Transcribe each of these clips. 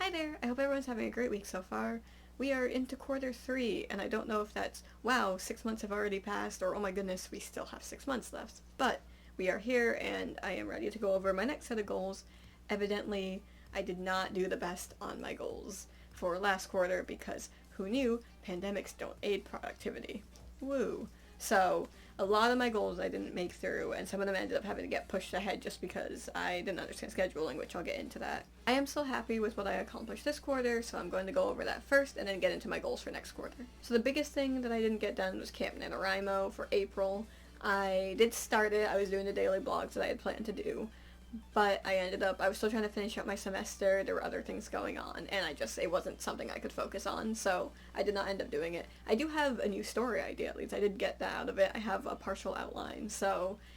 Hi there! I hope everyone's having a great week so far. We are into quarter 3, and I don't know if that's, wow, 6 months have already passed, or oh my goodness, we still have 6 months left. But we are here, and I am ready to go over my next set of goals. Evidently, I did not do the best on my goals for last quarter because who knew pandemics don't aid productivity. Woo! So, a lot of my goals I didn't make through, and some of them ended up having to get pushed ahead just because I didn't understand scheduling, which I'll get into that. I am still happy with what I accomplished this quarter, so I'm going to go over that first and then get into my goals for next quarter. So the biggest thing that I didn't get done was Camp NaNoWriMo for April. I did start it, I was doing the daily blogs that I had planned to do, but I was still trying to finish up my semester, there were other things going on, and it wasn't something I could focus on, so I did not end up doing it. I do have a new story idea, at least. I did get that out of it. I have a partial outline,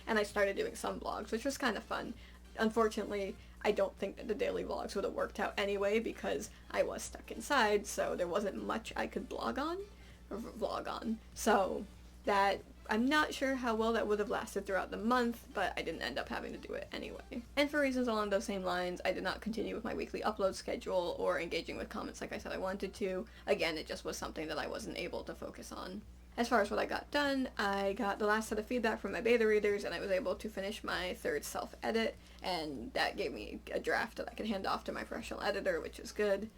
and I started doing some blogs, which was kind of fun. Unfortunately, I don't think that the daily vlogs would have worked out anyway because I was stuck inside, so there wasn't much I could vlog on. So that I'm not sure how well that would have lasted throughout the month, but I didn't end up having to do it anyway. And for reasons along those same lines, I did not continue with my weekly upload schedule or engaging with comments like I said I wanted to. Again, it just was something that I wasn't able to focus on. As far as what I got done, I got the last set of feedback from my beta readers, and I was able to finish my third self-edit, and that gave me a draft that I could hand off to my professional editor, which is good.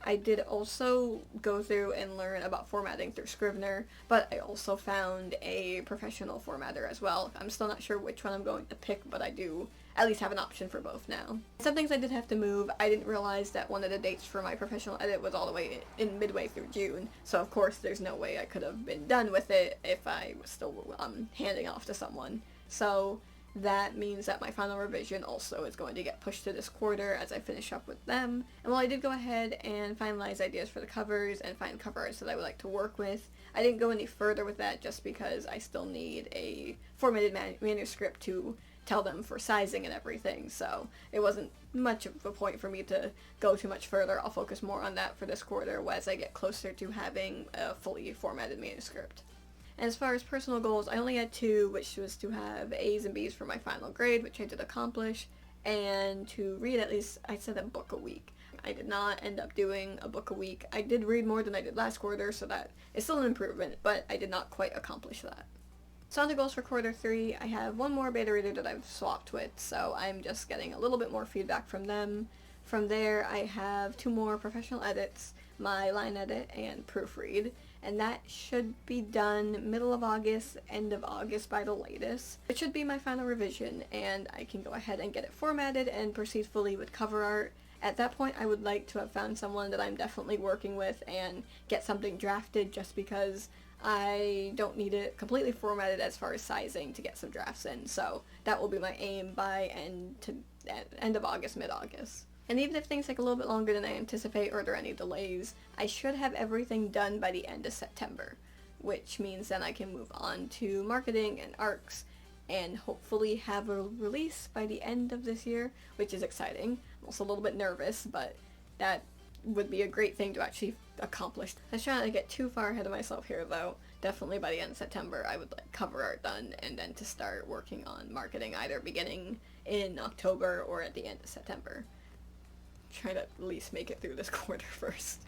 I did also go through and learn about formatting through Scrivener, but I also found a professional formatter as well. I'm still not sure which one I'm going to pick, but I do at least have an option for both now. Some things I did have to move. I didn't realize that one of the dates for my professional edit was all the way in midway through June, so of course there's no way I could have been done with it if I was still handing off to someone. So that means that my final revision also is going to get pushed to this quarter as I finish up with them. And while I did go ahead and finalize ideas for the covers and find cover artists that I would like to work with, I didn't go any further with that just because I still need a formatted manuscript to tell them for sizing and everything, so it wasn't much of a point for me to go too much further. I'll focus more on that for this quarter as I get closer to having a fully formatted manuscript. And as far as personal goals, I only had 2, which was to have A's and B's for my final grade, which I did accomplish, and to read at least, I said, a book a week. I did not end up doing a book a week. I did read more than I did last quarter, so that is still an improvement, but I did not quite accomplish that. So on to goals for quarter 3, I have one more beta reader that I've swapped with, so I'm just getting a little bit more feedback from them. From there, I have 2 more professional edits, my line edit and proofread, and that should be done middle of August, end of August by the latest. It should be my final revision, and I can go ahead and get it formatted and proceed fully with cover art. At that point, I would like to have found someone that I'm definitely working with and get something drafted just because I don't need it completely formatted as far as sizing to get some drafts in, so that will be my aim by end of August, mid-August. And even if things take a little bit longer than I anticipate or there are any delays, I should have everything done by the end of September, which means then I can move on to marketing and arcs and hopefully have a release by the end of this year, which is exciting. I'm also a little bit nervous, but that would be a great thing to actually accomplish. I was trying not to get too far ahead of myself here though. Definitely by the end of September I would like cover art done and then to start working on marketing either beginning in October or at the end of September. Try to at least make it through this quarter first.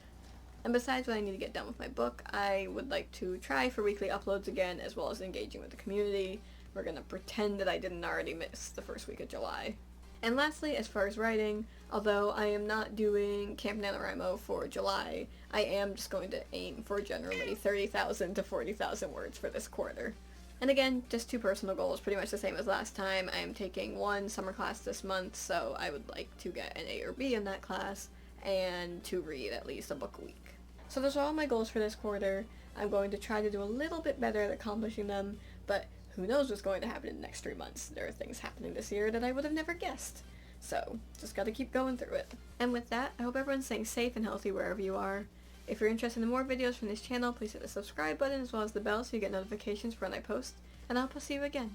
And besides what I need to get done with my book, I would like to try for weekly uploads again, as well as engaging with the community. We're gonna pretend that I didn't already miss the first week of July. And lastly, as far as writing, although I am not doing Camp NaNoWriMo for July, I am just going to aim for generally 30,000 to 40,000 words for this quarter. And again, just 2 personal goals, pretty much the same as last time. I am taking 1 summer class this month, so I would like to get an A or B in that class, and to read at least a book a week. So those are all my goals for this quarter. I'm going to try to do a little bit better at accomplishing them, but who knows what's going to happen in the next 3 months. There are things happening this year that I would have never guessed. So, just gotta keep going through it. And with that, I hope everyone's staying safe and healthy wherever you are. If you're interested in more videos from this channel, please hit the subscribe button as well as the bell so you get notifications for when I post, and I'll see you again.